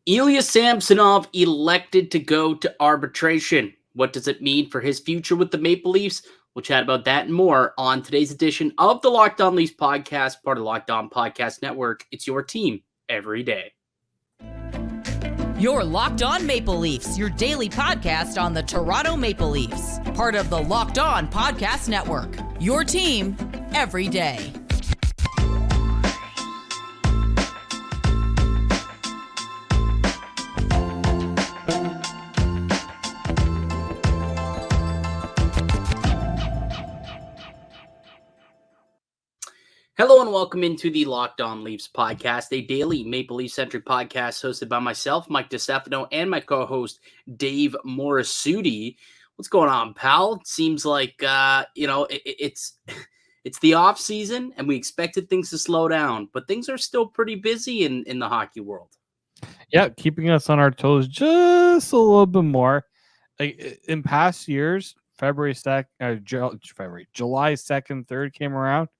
Ilya Samsonov elected to go to arbitration. What does it mean for his future with the Maple Leafs? We'll chat about that and more on today's edition of the Locked On Leafs podcast, part of the Locked On Podcast Network. It's your team every day. You're Locked On Maple Leafs, your daily podcast on the Toronto Maple Leafs, part of the Locked On Podcast Network. Your team every day. Hello and welcome into the Locked On Leafs podcast, a daily Maple Leaf-centric podcast hosted by myself, Mike DiStefano, and my co-host, Dave Morassutti. What's going on, pal? It seems like, it's the off season, and we expected things to slow down, but things are still pretty busy in the hockey world. Yeah, keeping us on our toes just a little bit more. Like in past years, July 2nd, 3rd came around.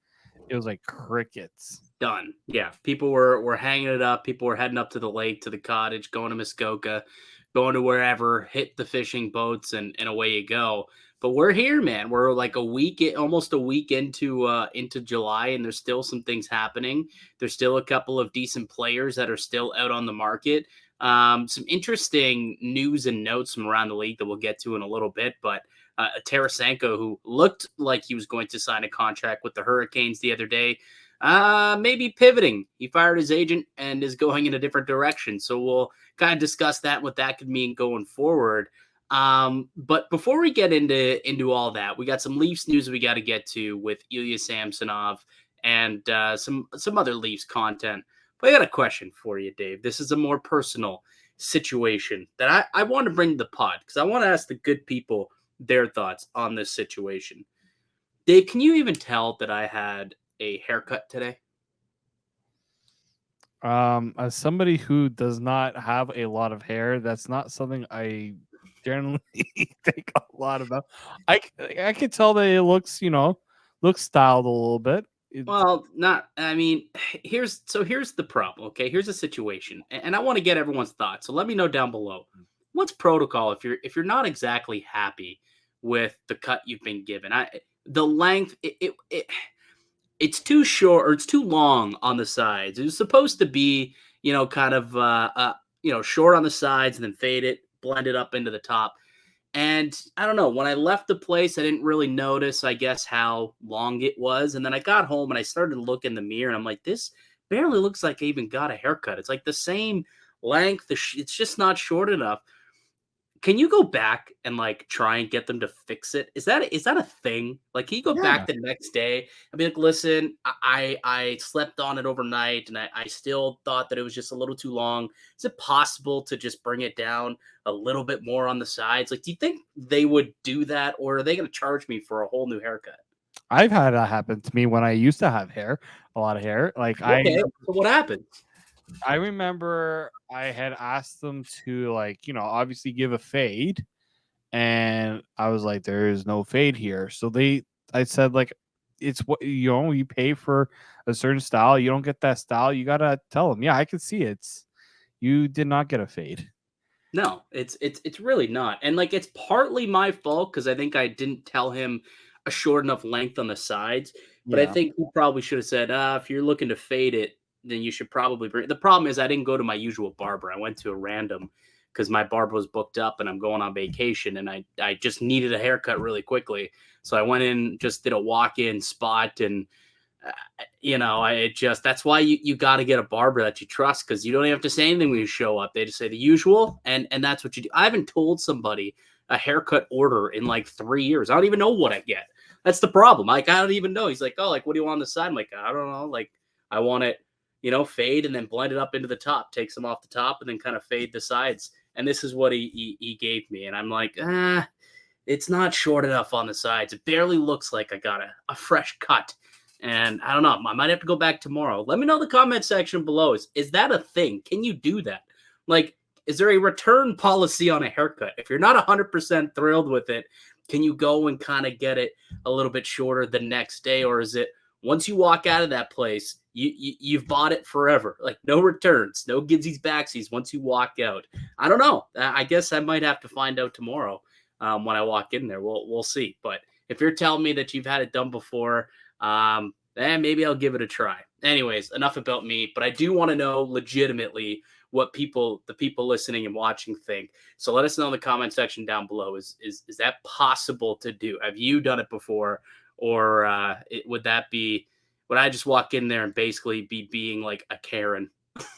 It was like crickets. Done. Yeah. People were hanging it up. People were heading up to the lake, to the cottage, going to Muskoka, going to wherever, hit the fishing boats, and away you go. But we're here, man. We're like almost a week into July, and there's still some things happening. There's still a couple of decent players that are still out on the market. Some interesting news and notes from around the league that we'll get to in a little bit, but Tarasenko, who looked like he was going to sign a contract with the Hurricanes the other day, maybe pivoting. He fired his agent and is going in a different direction. So we'll kind of discuss that, what that could mean going forward. But before we get into all that, we got some Leafs news we got to get to with Ilya Samsonov and some other Leafs content. But I got a question for you, Dave. This is a more personal situation that I want to bring to the pod because I want to ask the good people their thoughts on this situation. Dave, can you even tell that I had a haircut today? As somebody who does not have a lot of hair, that's not something I generally think a lot about. I can tell that it looks styled a little bit. Here's the problem. Okay, here's the situation, and I want to get everyone's thoughts. So let me know down below. What's protocol if you're not exactly happy with the cut you've been given? The length it's too short or it's too long on the sides. It was supposed to be short on the sides and then fade it, blend it up into the top. And I don't know, when I left the place, I didn't really notice, I guess, how long it was. And then I got home and I started to look in the mirror and I'm like, this barely looks like I even got a haircut. It's like the same length. It's just not short enough. Can you go back and try and get them to fix it? Is that a thing? Can you go back the next day and be like, listen, I slept on it overnight and I still thought that it was just a little too long. Is it possible to just bring it down a little bit more on the sides? Do you think they would do that, or are they going to charge me for a whole new haircut? I've had that happen to me when I used to have hair, a lot of hair. So what happened? I remember I had asked them to obviously give a fade, and I was like, there is no fade here. So I said it's what you pay for a certain style. You don't get that style. You got to tell them, yeah, I can see you did not get a fade. No, it's really not. And it's partly my fault because I think I didn't tell him a short enough length on the sides, but I think he probably should have said, if you're looking to fade it, then you should probably bring. The problem is I didn't go to my usual barber. I went to a random because my barber was booked up and I'm going on vacation and I just needed a haircut really quickly. So I went in, just did a walk-in spot, and that's why you got to get a barber that you trust, because you don't even have to say anything when you show up. They just say the usual, and that's what you do. I haven't told somebody a haircut order in 3 years. I don't even know what I get. That's the problem. I don't even know. He's like, oh, what do you want on the side? I'm like, I don't know. I want it, fade and then blend it up into the top, take some off the top and then kind of fade the sides. And this is what he gave me. And I'm like, it's not short enough on the sides. It barely looks like I got a fresh cut. And I don't know. I might have to go back tomorrow. Let me know in the comment section below. Is that a thing? Can you do that? Is there a return policy on a haircut? If you're not 100% thrilled with it, can you go and kind of get it a little bit shorter the next day? Or is it once you walk out of that place, you've bought it forever. Like no returns, no gidsies backsies once you walk out. I don't know. I guess I might have to find out tomorrow when I walk in there. We'll see. But if you're telling me that you've had it done before, maybe I'll give it a try. Anyways, enough about me. But I do want to know legitimately what the people listening and watching think. So let us know in the comment section down below. Is that possible to do? Have you done it before? Or would I just walk in there and basically be being like a Karen,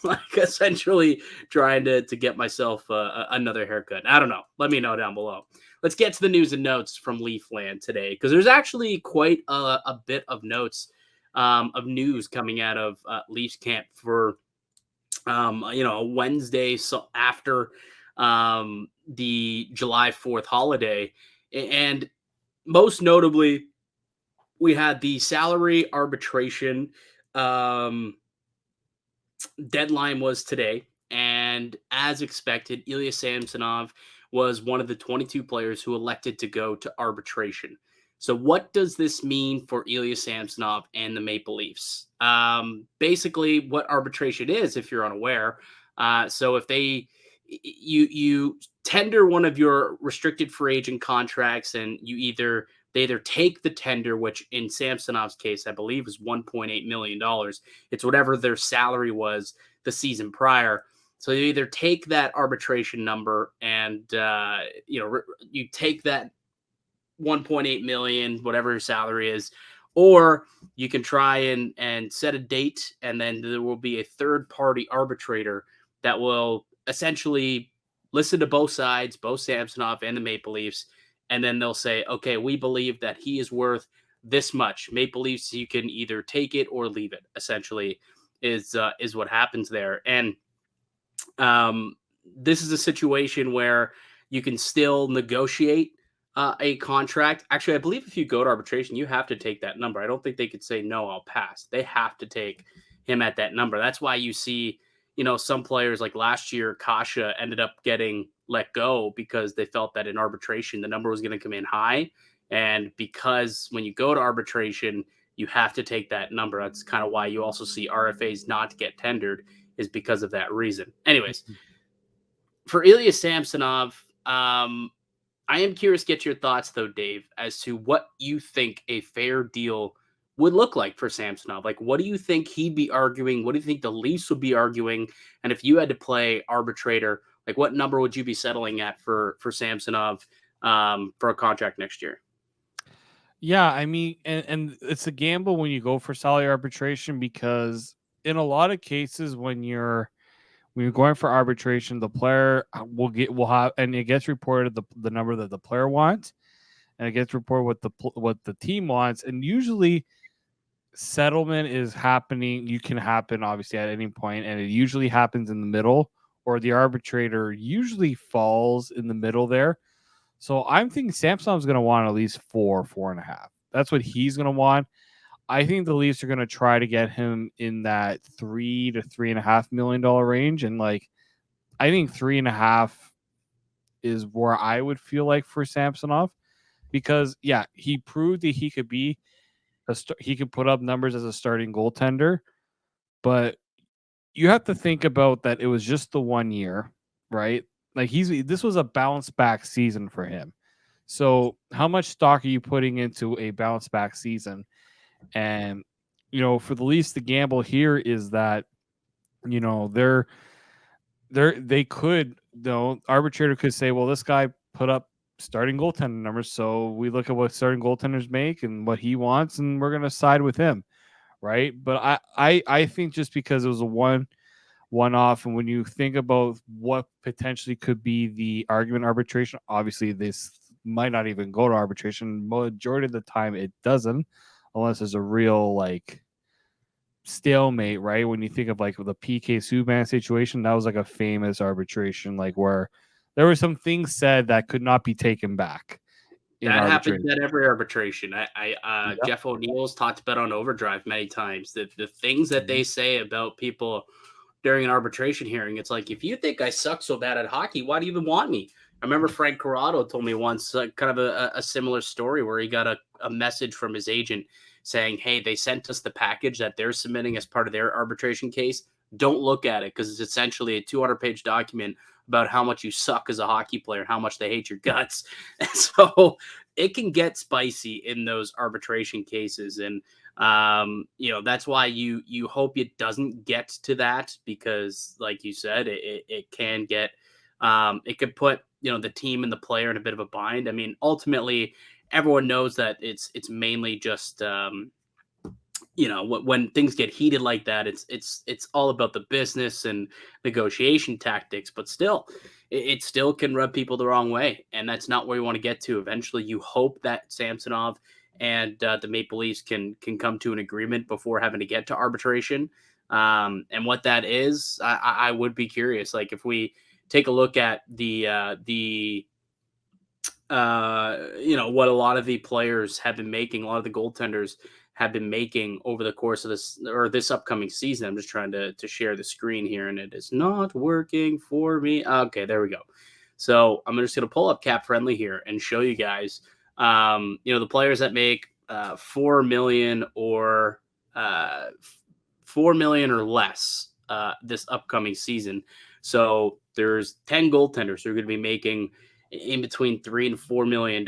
like essentially trying to get myself another haircut? I don't know. Let me know down below. Let's get to the news and notes from Leafland today, because there's actually quite a bit of notes of news coming out of Leafs camp for Wednesday, so after the July 4th holiday. And most notably, we had the salary arbitration deadline was today. And as expected, Ilya Samsonov was one of the 22 players who elected to go to arbitration. So what does this mean for Ilya Samsonov and the Maple Leafs? Basically, what arbitration is, if you're unaware. So if you tender one of your restricted free agent contracts, and they either take the tender, which in Samsonov's case, I believe is $1.8 million. It's whatever their salary was the season prior. So you either take that arbitration number and, you take that 1.8 million, whatever your salary is, or you can try and set a date, and then there will be a third party arbitrator that will essentially listen to both sides, both Samsonov and the Maple Leafs. And then they'll say, okay, we believe that he is worth this much. Maple Leafs, you can either take it or leave it, essentially, is what happens there. And this is a situation where you can still negotiate a contract. Actually, I believe if you go to arbitration, you have to take that number. I don't think they could say, no, I'll pass. They have to take him at that number. That's why you see, some players like last year, Kasha ended up getting let go because they felt that in arbitration, the number was going to come in high. And because when you go to arbitration, you have to take that number. That's kind of why you also see RFAs not get tendered, is because of that reason. Anyways, for Ilya Samsonov, I am curious to get your thoughts, though, Dave, as to what you think a fair deal would look like for Samsonov. Like, what do you think he'd be arguing? What do you think the Leafs would be arguing? And if you had to play arbitrator, like, what number would you be settling at for Samsonov for a contract next year? Yeah, I mean, and it's a gamble when you go for salary arbitration, because in a lot of cases when you're going for arbitration, the player will have, and it gets reported the number that the player wants, and it gets reported what the team wants, and usually settlement is happening. You can happen obviously at any point, and it usually happens in the middle, or the arbitrator usually falls in the middle there. So I'm thinking Samsonov's going to want at least 4.5. That's what he's going to want. I think the Leafs are going to try to get him in that $3 to $3.5 million range. And I think 3.5 is where I would feel like for Samsonov, because he proved that he could he could put up numbers as a starting goaltender, but you have to think about that. It was just the 1 year, right? Like this was a bounce back season for him. So how much stock are you putting into a bounce back season? And, for the Leafs, the gamble here is that, they could, arbitrator could say, well, this guy put up starting goaltender numbers, so we look at what starting goaltenders make and what he wants, and we're going to side with him, right? But I think just because it was a one-off, and when you think about what potentially could be the argument arbitration, obviously this might not even go to arbitration. Majority of the time it doesn't, unless there's a real stalemate, right? When you think of the PK Subban situation, that was a famous arbitration, where there were some things said that could not be taken back. That happens at every arbitration. Jeff O'Neill's talked about on Overdrive many times that the things that they say about people during an arbitration hearing, it's like, if you think I suck so bad at hockey, why do you even want me? I remember Frank Corrado told me once kind of a similar story where he got a message from his agent saying, hey, they sent us the package that they're submitting as part of their arbitration case. Don't look at it because it's essentially a 200-page document about how much you suck as a hockey player, how much they hate your guts. And so it can get spicy in those arbitration cases. And, that's why you hope it doesn't get to that, because like you said, it can get, it could put, the team and the player in a bit of a bind. I mean, ultimately everyone knows that it's mainly just, when things get heated like that, it's all about the business and negotiation tactics, but still, it still can rub people the wrong way. And that's not where you want to get to. Eventually you hope that Samsonov and the Maple Leafs can come to an agreement before having to get to arbitration. And what that is, I would be curious. Like if we take a look at what a lot of the players have been making, a lot of the goaltenders have been making over the course of this upcoming season. I'm just trying to share the screen here, and it is not working for me. Okay, there we go. So I'm just going to pull up Cap Friendly here and show you guys, the players that make $4 million or $4 million or less this upcoming season. So there's 10 goaltenders who are going to be making in between $3 and $4 million.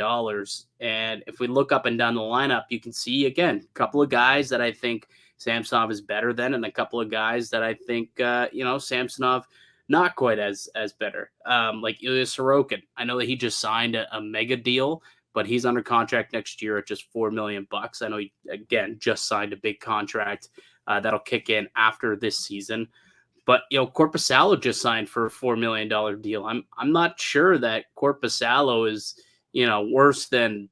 And if we look up and down the lineup, you can see, again, a couple of guys that I think Samsonov is better than, and a couple of guys that I think, Samsonov not quite as better. Like Ilya Sorokin. I know that he just signed a mega deal, but he's under contract next year at just $4 million. I know he, again, just signed a big contract that'll kick in after this season. But, Korpisalo just signed for a $4 million deal. I'm not sure that Korpisalo is, worse than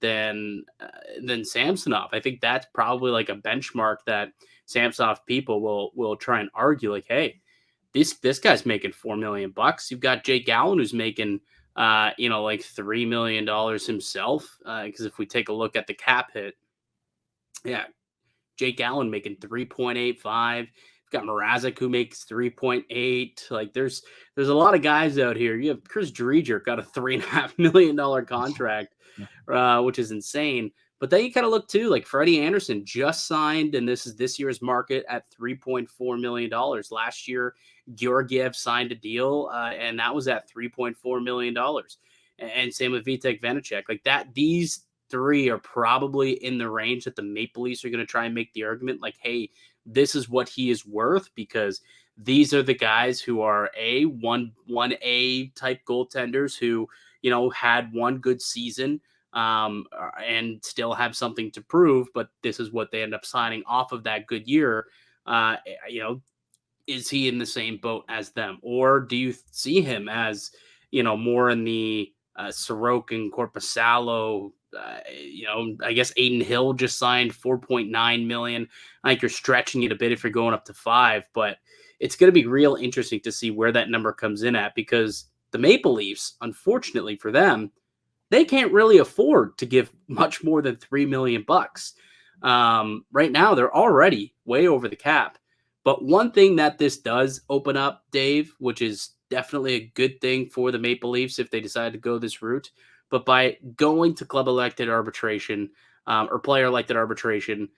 Samsonov. I think that's probably like a benchmark that Samsonov people will try and argue, like, hey, this guy's making $4 million. You've got Jake Allen who's making like $3 million himself. Because if we take a look at the cap hit, yeah, Jake Allen making 3.85. Got Mrazek who makes 3.8. Like there's a lot of guys out here. You have Chris Driedger got a $3.5 million contract, which is insane. But then you kind of look too, like Freddie Anderson just signed, and this is this year's market at $3.4 million. Last year, Georgiev signed a deal, and that was at $3.4 million. And same with Vitek Vanacek. Like that, these three are probably in the range that the Maple Leafs are going to try and make the argument, like, hey, this is what he is worth, because these are the guys who are one A type goaltenders who, had one good season and still have something to prove, but this is what they end up signing off of that good year. Is he in the same boat as them? Or do you see him as, more in the Sorokin, Korpisalo, I guess Aiden Hill just signed $4.9 million. I think you're stretching it a bit if you're going up to $5 million, but it's going to be real interesting to see where that number comes in at, because the Maple Leafs, unfortunately for them, they can't really afford to give much more than $3 million. Right now, they're already way over the cap. But one thing that this does open up, Dave, which is definitely a good thing for the Maple Leafs if they decide to go this route, but by going to club elected arbitration or player elected arbitration,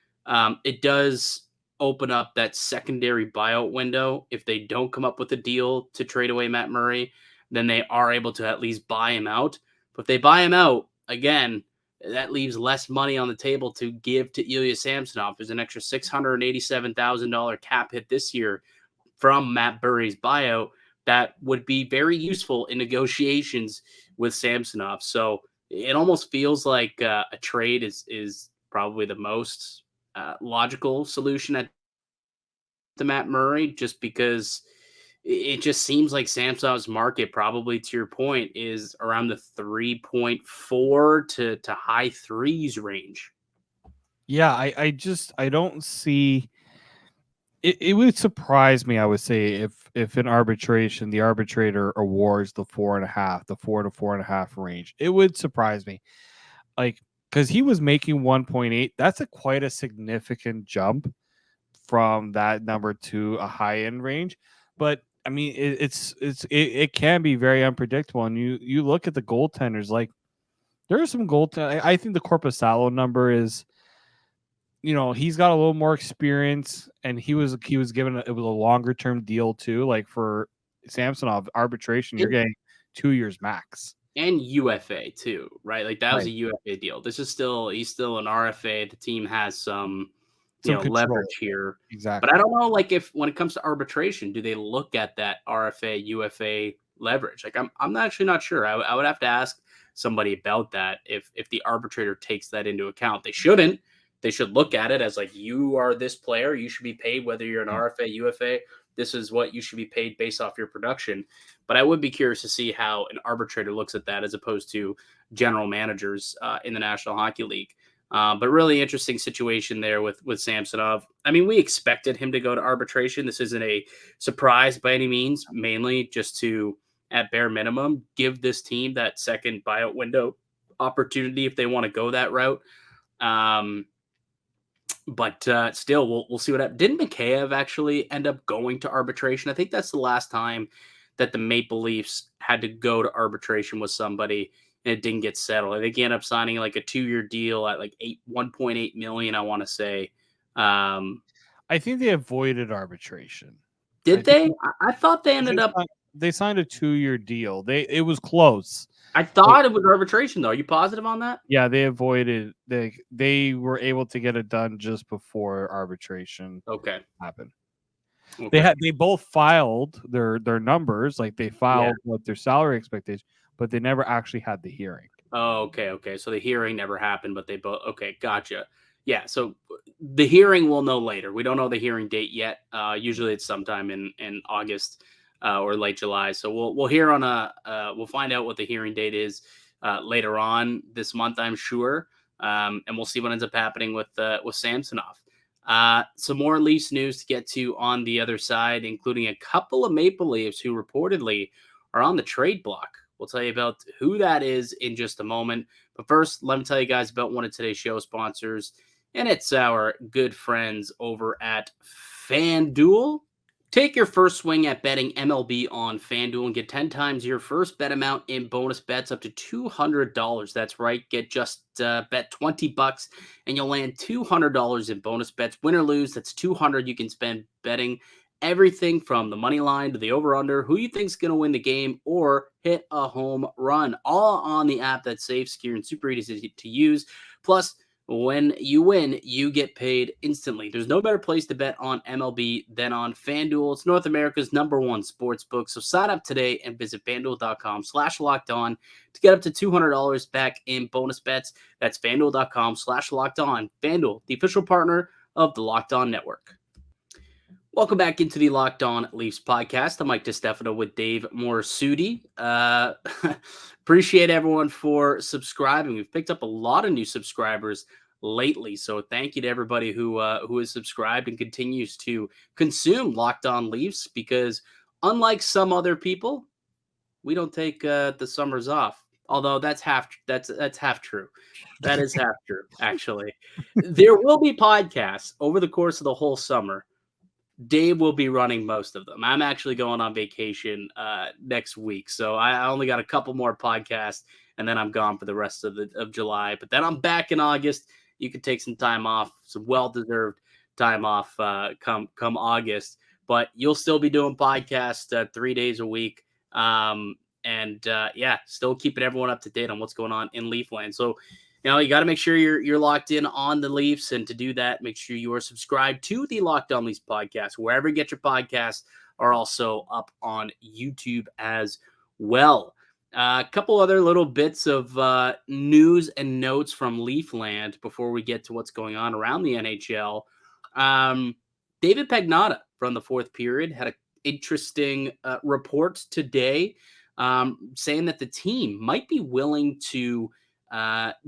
it does open up that secondary buyout window. If they don't come up with a deal to trade away Matt Murray, then they are able to at least buy him out. But if they buy him out, again, that leaves less money on the table to give to Ilya Samsonov. There's an extra $687,000 cap hit this year from Matt Murray's buyout that would be very useful in negotiations with Samsonov. So it almost feels like a trade is probably the most logical solution at the Matt Murray, just because it just seems like Samsonov's market, probably to your point, is around the 3.4 to high threes range. Yeah, I don't see it would surprise me, I would say, if in arbitration the arbitrator awards the 4.5, the 4 to 4.5 range. It would surprise me. Like, because he was making 1.8. That's quite a significant jump from that number to a high end range. But I mean, it can be very unpredictable. And you look at the goaltenders, like there are some goaltenders. I think the Korpisalo number is he's got a little more experience, and he was given it was a longer term deal too. Like for Samsonov arbitration, you're getting 2 years max. And UFA too, right? Like that was a Right. UFA deal. He's still an RFA. The team has some Control. leverage here. Exactly. But I don't know, like if when it comes to arbitration, do they look at that RFA UFA leverage? Like I'm actually not sure. I would have to ask somebody about that if the arbitrator takes that into account. They shouldn't. They should look at it as like, you are this player, you should be paid whether you're an RFA, UFA. This is what you should be paid based off your production. But I would be curious to see how an arbitrator looks at that as opposed to general managers in the National Hockey League. But really interesting situation there with Samsonov. I mean, we expected him to go to arbitration. This isn't a surprise by any means, mainly just to, at bare minimum, give this team that second buyout window opportunity if they want to go that route. But still, we'll see what happens. Didn't Mikheyev actually end up going to arbitration? I think that's the last time that the Maple Leafs had to go to arbitration with somebody and it didn't get settled. I think he ended up signing like a 2-year deal at like 1.8 million, I want to say. I think they avoided arbitration. Did they? I thought they ended up. They signed a 2-year deal. It was close. I thought it was arbitration, though. Are you positive on that? Yeah, they avoided. They were able to get it done just before arbitration. Happened. Okay. They both filed their numbers, like they filed what their salary expectation, but they never actually had the hearing. Oh, okay. So the hearing never happened, but they both. Okay, gotcha. Yeah, so the hearing we'll know later. We don't know the hearing date yet. Usually it's sometime in August or late July. So we'll hear on we'll find out what the hearing date is later on this month, I'm sure. And we'll see what ends up happening with Samsonov. Some more Leafs news to get to on the other side, including a couple of Maple Leafs who reportedly are on the trade block. We'll tell you about who that is in just a moment. But first, let me tell you guys about one of today's show sponsors, and it's our good friends over at FanDuel. Take your first swing at betting MLB on FanDuel and get 10 times your first bet amount in bonus bets up to $200. That's right. Get just bet $20 and you'll land $200 in bonus bets. Win or lose, that's $200 you can spend betting everything from the money line to the over-under, who you think's going to win the game or hit a home run, all on the app that's safe, secure, and super easy to use. Plus, when you win, you get paid instantly. There's no better place to bet on MLB than on FanDuel. It's North America's #1 sports book. So sign up today and visit FanDuel.com/lockedon to get up to $200 back in bonus bets. That's FanDuel.com/lockedon. FanDuel, the official partner of the Locked On Network. Welcome back into the Locked On Leafs podcast. I'm Mike DiStefano with Dave Morassutti. Appreciate everyone for subscribing. We've picked up a lot of new subscribers lately, so thank you to everybody who has subscribed and continues to consume Locked On Leafs, because unlike some other people, we don't take the summers off. Although that's half true. That is half true, actually. There will be podcasts over the course of the whole summer. Dave will be running most of them. I'm actually going on vacation next week, so I only got a couple more podcasts, and then I'm gone for the rest of July. But then I'm back in August. You can take some time off, some well-deserved time off come August. But you'll still be doing podcasts 3 days a week, and still keeping everyone up to date on what's going on in Leafland. So, you got to make sure you're locked in on the Leafs, and to do that, make sure you are subscribed to the Locked On Leafs podcast. Wherever you get your podcasts are also up on YouTube as well. A couple other little bits of news and notes from Leafland before we get to what's going on around the NHL. David Pagnotta from the fourth period had an interesting report today saying that the team might be willing to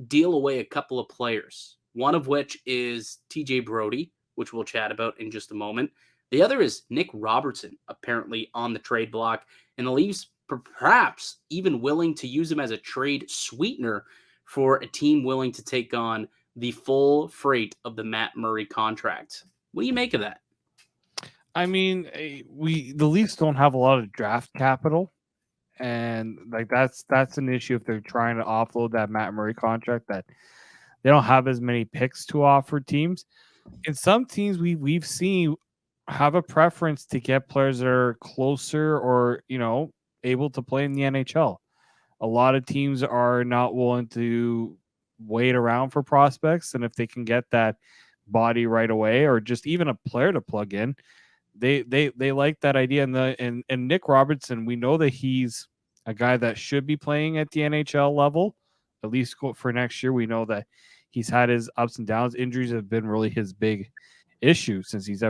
deal away a couple of players, one of which is TJ Brodie, which we'll chat about in just a moment. The other is Nick Robertson, apparently on the trade block, and the Leafs perhaps even willing to use him as a trade sweetener for a team willing to take on the full freight of the Matt Murray contract. What do you make of that? I mean, the Leafs don't have a lot of draft capital. And like that's an issue if they're trying to offload that Matt Murray contract. That they don't have as many picks to offer teams. In some teams we've seen have a preference to get players that are closer or, able to play in the NHL. A lot of teams are not willing to wait around for prospects, and if they can get that body right away or just even a player to plug in, they like that idea. And Nick Robertson, we know that he's a guy that should be playing at the NHL level, at least for next year. We know that he's had his ups and downs. Injuries have been really his big issue since he's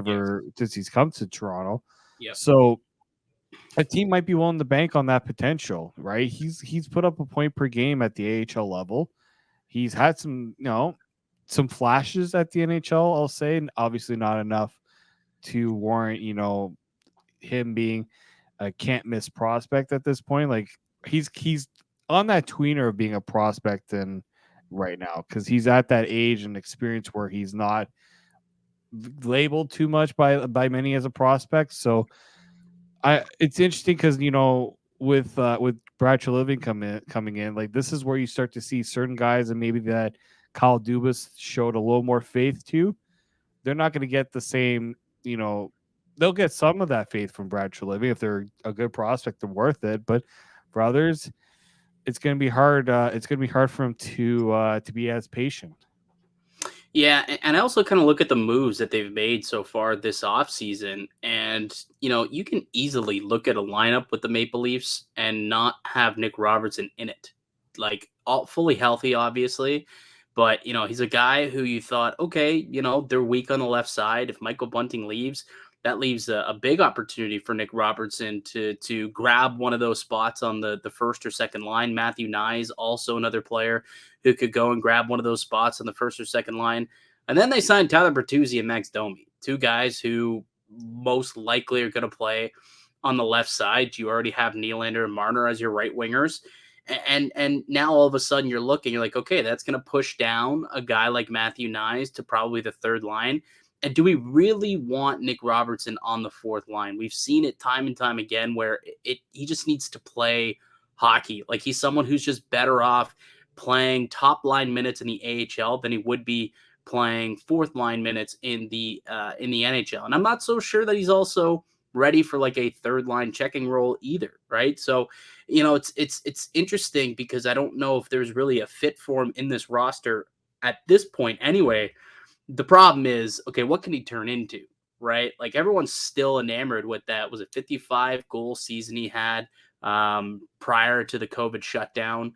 come to Toronto. Yep. So a team might be willing to bank on that potential, right? He's put up a point per game at the AHL level. He's had some flashes at the NHL, I'll say, and obviously not enough to warrant, him being a can't miss prospect at this point. Like he's on that tweener of being a prospect and right now, because he's at that age and experience where he's not labeled too much by many as a prospect. So it's interesting because with Brad Treliving coming in, like this is where you start to see certain guys, and maybe that Kyle Dubas showed a little more faith to. They're not going to get the same, they'll get some of that faith from Brad Treliving if they're a good prospect and worth it. But for others, it's going to be hard. It's going to be hard for him to be as patient. Yeah, and I also kind of look at the moves that they've made so far this offseason, and you can easily look at a lineup with the Maple Leafs and not have Nick Robertson in it, like all fully healthy, obviously. But he's a guy who you thought, okay, they're weak on the left side. If Michael Bunting leaves, that leaves a big opportunity for Nick Robertson to grab one of those spots on the first or second line. Matthew Nyes, also another player who could go and grab one of those spots on the first or second line. And then they signed Tyler Bertuzzi and Max Domi, two guys who most likely are going to play on the left side. You already have Nylander and Marner as your right wingers. And now all of a sudden you're like, okay, that's going to push down a guy like Matthew Nyes to probably the third line. And do we really want Nick Robertson on the fourth line? We've seen it time and time again where he just needs to play hockey. Like he's someone who's just better off playing top line minutes in the AHL than he would be playing fourth line minutes in the NHL. And I'm not so sure that he's also ready for like a third line checking role either, right? So, it's interesting because I don't know if there's really a fit for him in this roster at this point anyway. The problem is, okay, what can he turn into, right? Like everyone's still enamored with that. Was it 55 goal season he had prior to the COVID shutdown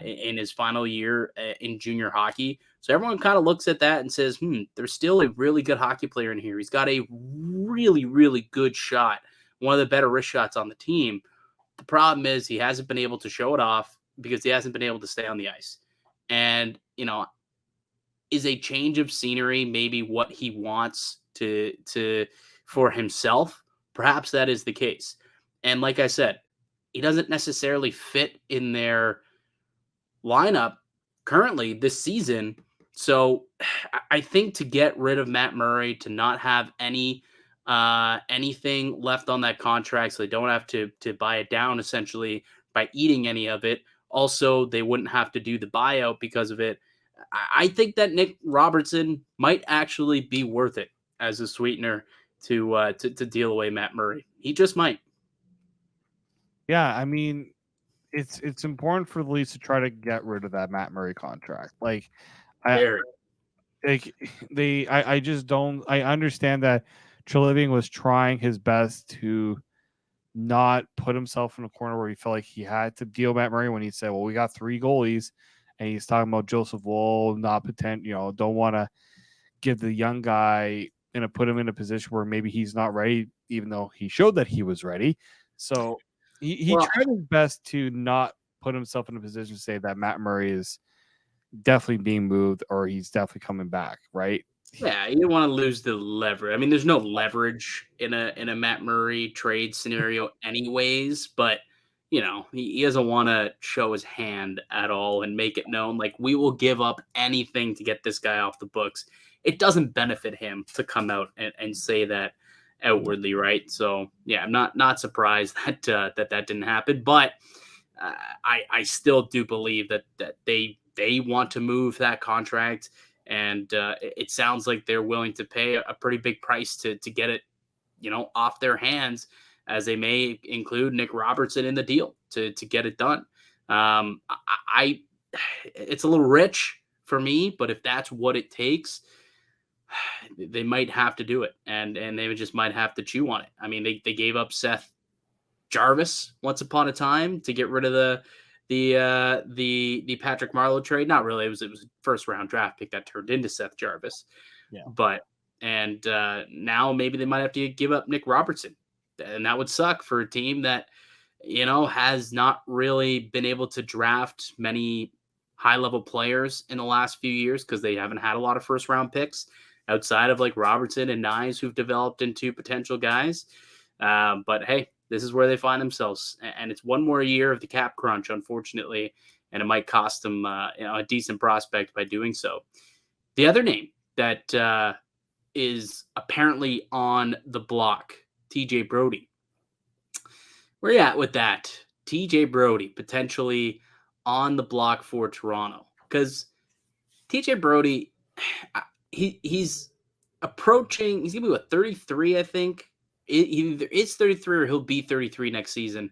in his final year in junior hockey? So everyone kind of looks at that and says, there's still a really good hockey player in here. He's got a really, really good shot, one of the better wrist shots on the team. The problem is he hasn't been able to show it off because he hasn't been able to stay on the ice. And, is a change of scenery maybe what he wants for himself? Perhaps that is the case. And like I said, he doesn't necessarily fit in their lineup currently this season. So I think to get rid of Matt Murray, to not have anything left on that contract, so they don't have to buy it down essentially by eating any of it. Also, they wouldn't have to do the buyout because of it. I think that Nick Robertson might actually be worth it as a sweetener to deal away Matt Murray. He just might. Yeah, I mean, it's important for the Leafs to try to get rid of that Matt Murray contract. Like, I just don't. I understand that Treliving was trying his best to not put himself in a corner where he felt like he had to deal Matt Murray when he said, "Well, we got three goalies." And he's talking about Joseph Woll, not don't want to give the young guy put him in a position where maybe he's not ready, even though he showed that he was ready. So he tried his best to not put himself in a position to say that Matt Murray is definitely being moved or he's definitely coming back, right? Yeah, you don't want to lose the leverage. I mean, there's no leverage in a Matt Murray trade scenario anyways, but he doesn't want to show his hand at all and make it known, like, we will give up anything to get this guy off the books. It doesn't benefit him to come out and say that outwardly, right? So, yeah, I'm not surprised that didn't happen. But I still do believe that they they want to move that contract, and it sounds like they're willing to pay a pretty big price to get it, off their hands, as they may include Nick Robertson in the deal to get it done. I it's a little rich for me, but if that's what it takes, they might have to do it, and they just might have to chew on it. I mean, they gave up Seth Jarvis once upon a time to get rid of the Patrick Marleau trade. Not really. It was a first round draft pick that turned into Seth Jarvis. Yeah. But now maybe they might have to give up Nick Robertson, and that would suck for a team that has not really been able to draft many high level players in the last few years because they haven't had a lot of first round picks outside of like Robertson and Nyes, who've developed into potential guys. But hey, this is where they find themselves, and it's one more year of the cap crunch, unfortunately, and it might cost them a decent prospect by doing so. The other name that is apparently on the block, TJ Brodie. Where you at with that? TJ Brodie potentially on the block for Toronto, because TJ Brodie, he's approaching. He's gonna be 33, I think. He either is 33 or he'll be 33 next season.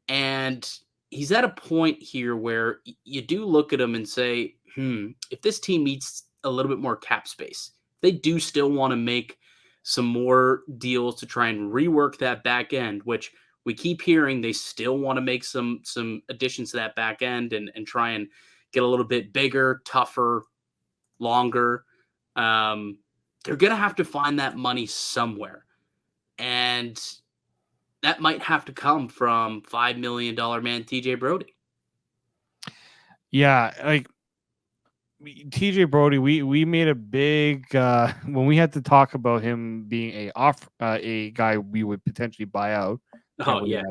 And he's at a point here where you do look at him and say, if this team needs a little bit more cap space, they do still want to make some more deals to try and rework that back end, which we keep hearing they still want to make some additions to that back end and try and get a little bit bigger, tougher, longer. They're going to have to find that money somewhere. And that might have to come from $5 million man TJ Brodie. Yeah, like TJ Brodie, we made a big when we had to talk about him being a guy we would potentially buy out. Oh yeah,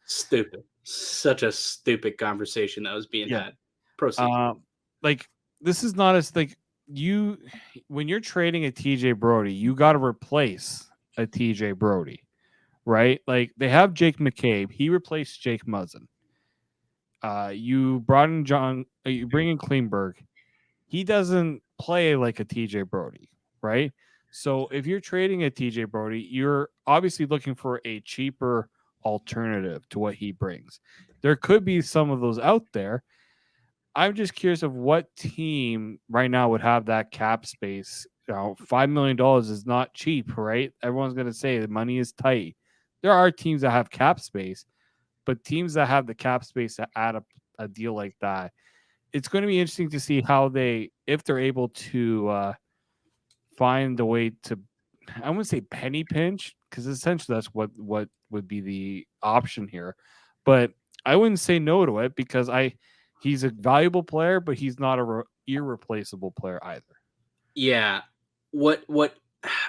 stupid. Such a stupid conversation that was being had. Proceed. Like this is not as like when you're trading a TJ Brodie, you got to replace a TJ Brodie, right? Like they have Jake McCabe, he replaced Jake Muzzin. You brought in you bring in Klingberg. He doesn't play like a TJ Brodie, right? So if you're trading a TJ Brodie, you're obviously looking for a cheaper alternative to what he brings. There could be some of those out there. I'm just curious of what team right now would have that cap space. $5 million is not cheap, right? Everyone's going to say the money is tight. There are teams that have cap space, but teams that have the cap space to add a deal like that, it's going to be interesting to see how if they're able to find a way to, I wouldn't say penny pinch, because essentially that's what would be the option here. But I wouldn't say no to it because he's a valuable player, but he's not a irreplaceable player either. Yeah. What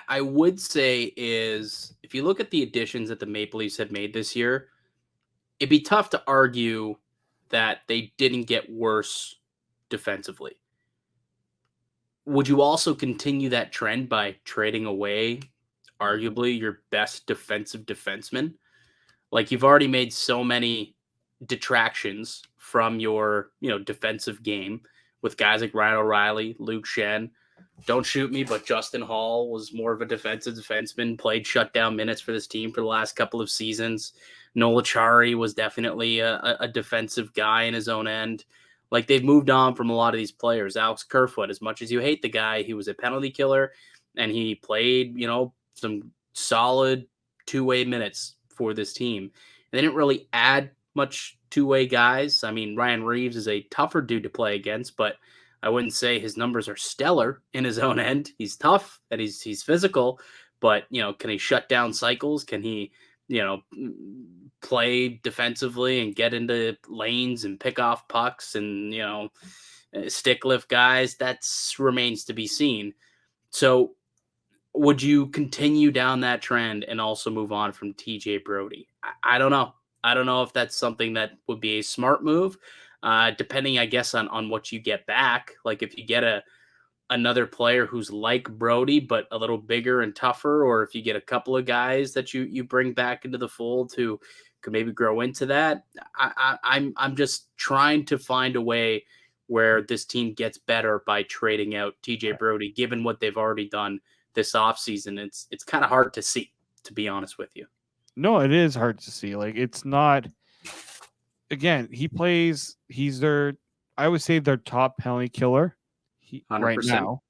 I would say is if you look at the additions that the Maple Leafs have made this year, it'd be tough to argue that they didn't get worse defensively. Would you also continue that trend by trading away arguably your best defensive defenseman? Like you've already made so many detractions from your, defensive game with guys like Ryan O'Reilly, Luke Shen. Don't shoot me, but Justin Hall was more of a defensive defenseman, played shutdown minutes for this team for the last couple of seasons. Nola Chari was definitely a defensive guy in his own end. Like they've moved on from a lot of these players. Alex Kerfoot, as much as you hate the guy, he was a penalty killer and he played, some solid two-way minutes for this team. They didn't really add much two-way guys. I mean, Ryan Reeves is a tougher dude to play against, but I wouldn't say his numbers are stellar in his own end. He's tough and he's physical, but can he shut down cycles? Can he, play defensively and get into lanes and pick off pucks and, stick lift guys? That remains to be seen. So would you continue down that trend and also move on from TJ Brodie? I don't know. I don't know if that's something that would be a smart move, depending, I guess, on what you get back. Like if you get another player who's like Brodie, but a little bigger and tougher, or if you get a couple of guys that you bring back into the fold who could maybe grow into that. I'm just trying to find a way where this team gets better by trading out TJ Brodie, given what they've already done this offseason. It's kind of hard to see, to be honest with you. No, it is hard to see. Like, it's not. Again, he's I would say their top penalty killer. 100%. Right now.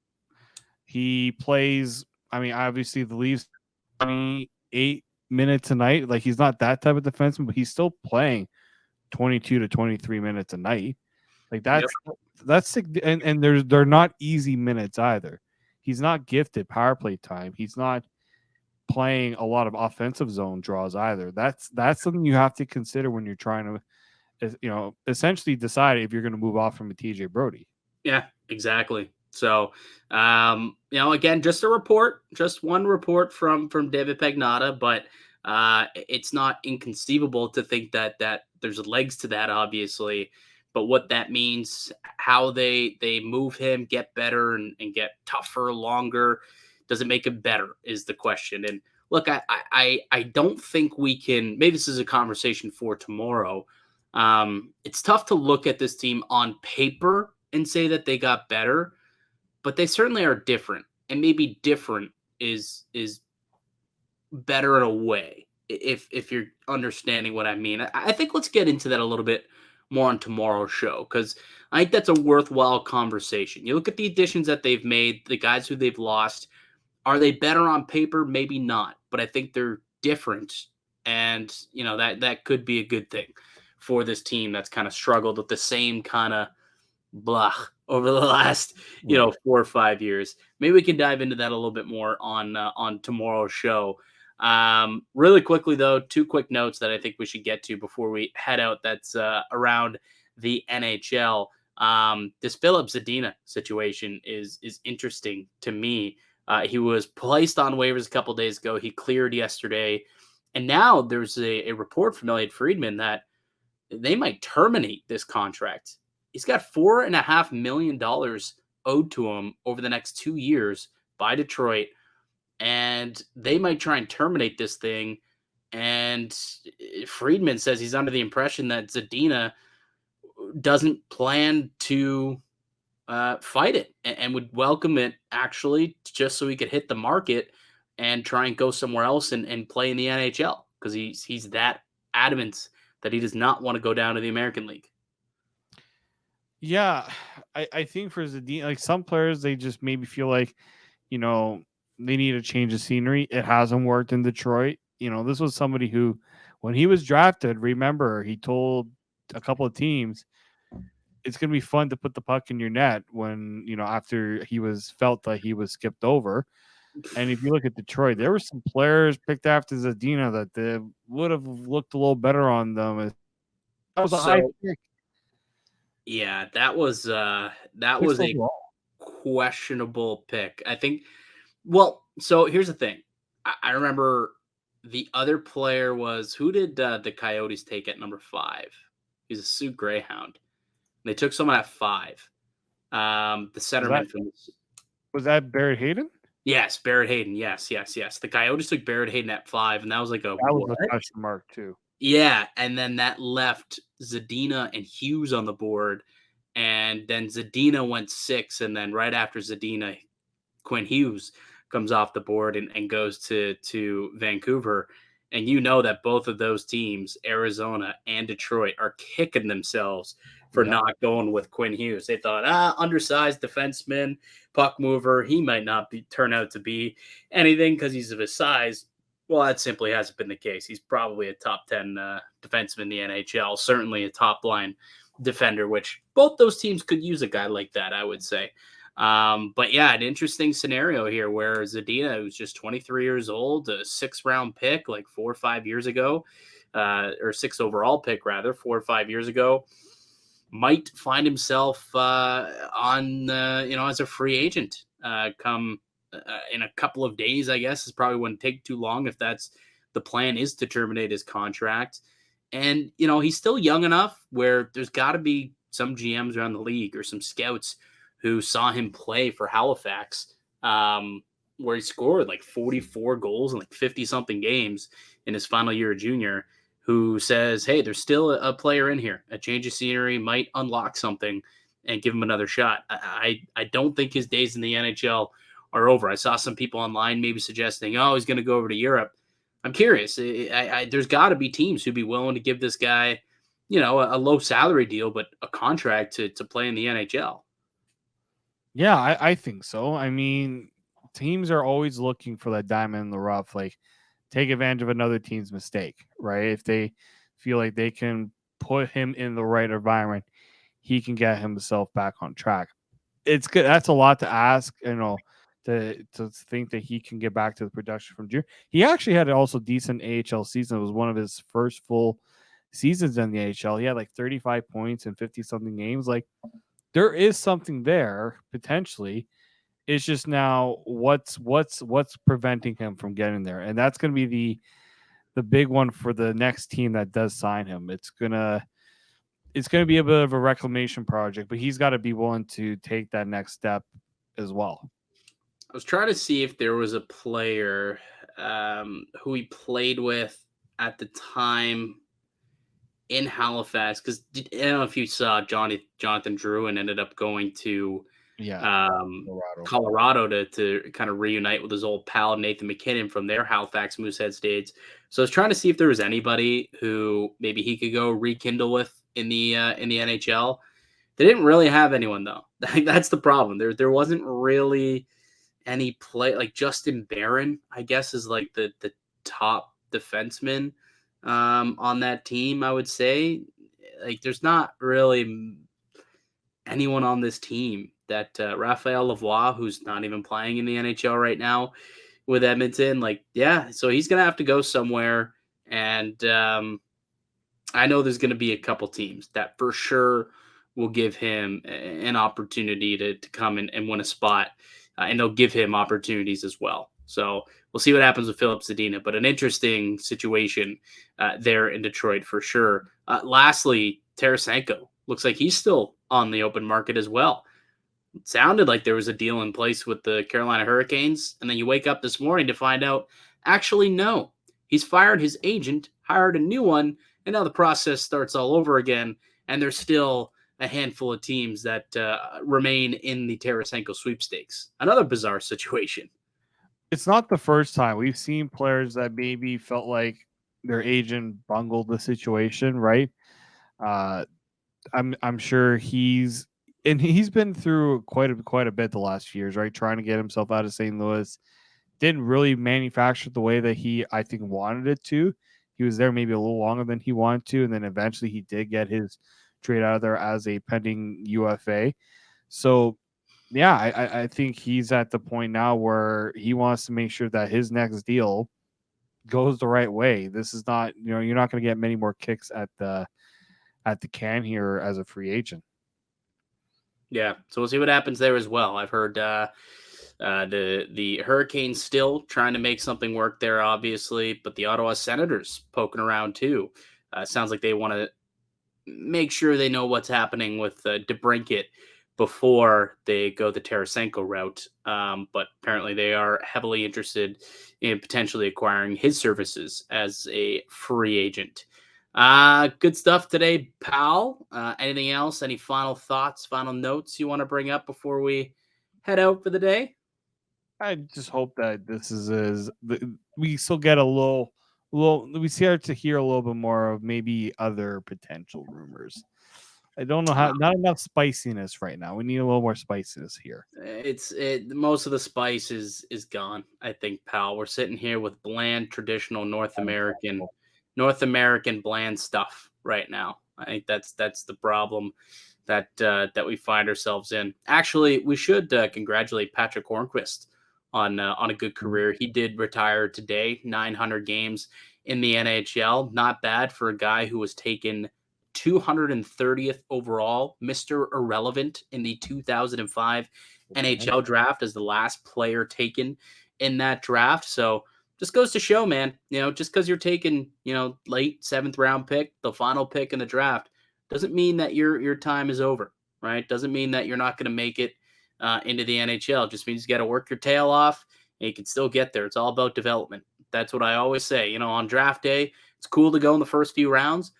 He plays, I mean, obviously the Leafs 28 minutes a night. Like, he's not that type of defenseman, but he's still playing 22 to 23 minutes a night. Like, that's and they're not easy minutes either. He's not gifted power play time. He's not playing a lot of offensive zone draws either. That's something you have to consider when you're trying to, essentially decide if you're going to move off from a TJ Brodie. Yeah, exactly. So, again, just one report from David Pagnotta, but it's not inconceivable to think that there's legs to that, obviously. But what that means, how they move him, get better and get tougher, longer, does it make him better is the question. And look, I don't think we can, maybe this is a conversation for tomorrow. It's tough to look at this team on paper and say that they got better, but they certainly are different. And maybe different is better in a way, if you're understanding what I mean. I think let's get into that a little bit more on tomorrow's show, because I think that's a worthwhile conversation. You look at the additions that they've made, the guys who they've lost. Are they better on paper? Maybe not, but I think they're different. And, that could be a good thing for this team that's kind of struggled with the same kind of blah over the last, 4 or 5 years. Maybe we can dive into that a little bit more on tomorrow's show. Really quickly, though, 2 quick notes that I think we should get to before we head out. That's around the NHL. This Filip Zadina situation is interesting to me. He was placed on waivers a couple days ago. He cleared yesterday. And now there's a report from Elliot Friedman that they might terminate this contract. He's got $4.5 million owed to him over the next 2 years by Detroit. And they might try and terminate this thing. And Friedman says he's under the impression that Zadina doesn't plan to fight it and would welcome it, actually, just so he could hit the market and try and go somewhere else and play in the NHL, because he's that adamant that he does not want to go down to the American League. Yeah, I think for Zadina, like, some players, they just maybe feel like, they need a change of scenery. It hasn't worked in Detroit. This was somebody who, when he was drafted, remember, he told a couple of teams, it's going to be fun to put the puck in your net when, after he felt that he was skipped over. And if you look at Detroit, there were some players picked after Zadina that they would have looked a little better on them. That was a high pick. Yeah, that was a questionable pick, I think. Well, so here's the thing. I remember the other player was, who did the Coyotes take at number 5? He's a Sioux Greyhound. They took someone at 5. The centerman was that Barrett Hayden? Yes, Barrett Hayden. Yes. The Coyotes took Barrett Hayden at 5, and that was like a question mark too. Yeah, and then that left Zadina and Hughes on the board, and then Zadina went 6, and then right after Zadina, Quinn Hughes comes off the board and goes to Vancouver. And that both of those teams, Arizona and Detroit, are kicking themselves for not going with Quinn Hughes. They thought, undersized defenseman, puck mover, he might not turn out to be anything because he's of his size. Well, that simply hasn't been the case. He's probably a top 10 defenseman in the NHL, certainly a top line defender, which both those teams could use a guy like that, I would say. But yeah, an interesting scenario here where Zadina, who's just 23 years old, a 6th round pick like 4 or 5 years ago, or 6th overall pick rather, 4 or 5 years ago, might find himself on as a free agent come in a couple of days. I guess it probably wouldn't take too long if that's the plan, is to terminate his contract. And he's still young enough where there's got to be some GMs around the league or some scouts who saw him play for Halifax, where he scored like 44 goals in like 50-something games in his final year of junior, who says, hey, there's still a player in here. A change of scenery might unlock something. and give him another shot. I don't think his days in the NHL are over. I saw some people online maybe suggesting, oh, he's going to go over to Europe. I'm curious. There's got to be teams who'd be willing to give this guy, a low salary deal, but a contract to play in the NHL. Yeah, I think so. I mean, teams are always looking for that diamond in the rough, like take advantage of another team's mistake, right? If they feel like they can put him in the right environment, he can get himself back on track. It's good. That's a lot to ask, to think that he can get back to the production from June. He actually had an also decent AHL season. It was one of his first full seasons in the AHL. He had like 35 points in 50 something games. Like, there is something there potentially. It's just now what's preventing him from getting there, and that's going to be the big one for the next team that does sign him. It's gonna be a bit of a reclamation project, but he's got to be willing to take that next step as well. I was trying to see if there was a player who he played with at the time in Halifax, because I don't know if you saw Jonathan Drouin ended up going to Colorado to kind of reunite with his old pal Nathan McKinnon from their Halifax Moosehead States. So I was trying to see if there was anybody who maybe he could go rekindle with in the NHL. They didn't really have anyone though. That's the problem. There wasn't really any play. Like Justin Barron, I guess, is like the top defenseman on that team, I would say. Like there's not really anyone on this team that Raphael Lavoie, who's not even playing in the NHL right now with Edmonton, so he's going to have to go somewhere. And I know there's going to be a couple teams that for sure will give him an opportunity to come and win a spot, and they'll give him opportunities as well. So we'll see what happens with Filip Zadina, but an interesting situation there in Detroit for sure. Lastly, Tarasenko looks like he's still on the open market as well. It sounded like there was a deal in place with the Carolina Hurricanes, and then you wake up this morning to find out, actually, no. He's fired his agent, hired a new one, and now the process starts all over again, and there's still a handful of teams that remain in the Tarasenko sweepstakes. Another bizarre situation. It's not the first time. We've seen players that maybe felt like their agent bungled the situation, right? I'm sure he's been through quite a bit the last few years, right? Trying to get himself out of St. Louis. Didn't really manufacture the way that he, I think, wanted it to. He was there maybe a little longer than he wanted to, and then eventually he did get his trade out of there as a pending UFA. So, yeah, I think he's at the point now where he wants to make sure that his next deal goes the right way. This is not, you're not going to get many more kicks at the can here as a free agent. Yeah, so we'll see what happens there as well. I've heard the Hurricanes still trying to make something work there, obviously, but the Ottawa Senators poking around too. Sounds like they want to make sure they know what's happening with DeBrincat before they go the Tarasenko route. But apparently they are heavily interested in potentially acquiring his services as a free agent. Good stuff today, pal. Anything else? Any final thoughts, final notes you want to bring up before we head out for the day? I just hope that this is we still get a little we start to hear a little bit more of maybe other potential rumors. I don't know how, not enough spiciness right now. We need a little more spiciness here. Most of the spice is gone, I think, pal. We're sitting here with bland, traditional North American bland stuff right now. I think that's the problem that we find ourselves in. Actually, we should congratulate Patrick Hornqvist on a good career. He did retire today, 900 games in the NHL. Not bad for a guy who was taken 230th overall, Mr. Irrelevant in the 2005 NHL draft as the last player taken in that draft. So just goes to show, man, just because you're taking, late 7th round pick, the final pick in the draft, doesn't mean that your time is over, right? Doesn't mean that you're not going to make it into the NHL. It just means you got to work your tail off and you can still get there. It's all about development. That's what I always say. On draft day, it's cool to go in the first few rounds,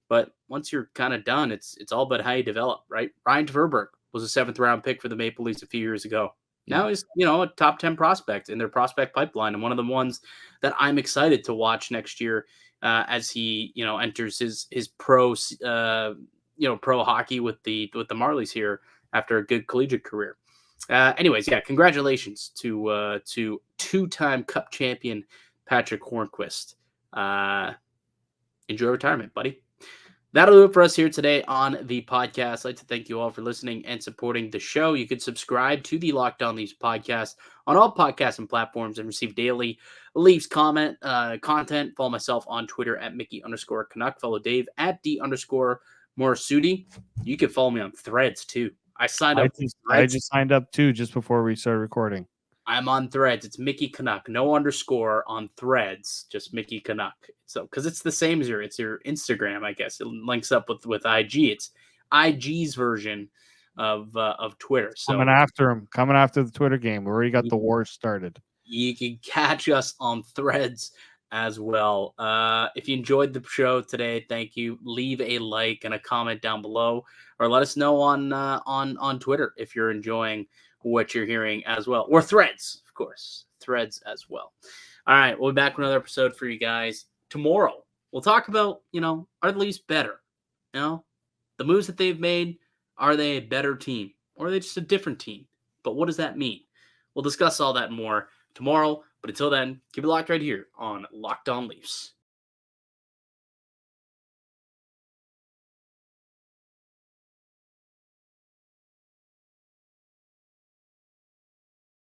but once you're kind of done, it's all about how you develop, right? Ryan Tverberg was a 7th round pick for the Maple Leafs a few years ago. Now he's, a top 10 prospect in their prospect pipeline, and one of the ones that I'm excited to watch next year as he, enters his pro, pro hockey with the Marlies here after a good collegiate career. Anyways, congratulations to two-time Cup champion Patrick Hornqvist. Enjoy retirement, buddy. That'll do it for us here today on the podcast. I'd like to thank you all for listening and supporting the show. You can subscribe to the Locked On Leafs podcast on all podcasting platforms and receive daily Leafs content. Follow myself on Twitter at Mickey_Canuck. Follow Dave at D_Morassutti. You can follow me on Threads too. I signed up. I just signed up too just before we started recording. I'm on Threads. It's Mickey Canuck. No underscore on Threads. Just Mickey Canuck. So, because it's the same as it's your Instagram, I guess. It links up with IG. It's IG's version of Twitter. So coming after the Twitter game. We already got the war started. You can catch us on Threads as well. If you enjoyed the show today, thank you. Leave a like and a comment down below, or let us know on Twitter if you're enjoying what you're hearing as well, or Threads, of course, Threads as well. All right, we'll be back with another episode for you guys tomorrow. We'll talk about, are the Leafs better? The moves that they've made, are they a better team, or are they just a different team? But what does that mean? We'll discuss all that and more tomorrow. But until then, keep it locked right here on Locked On Leafs.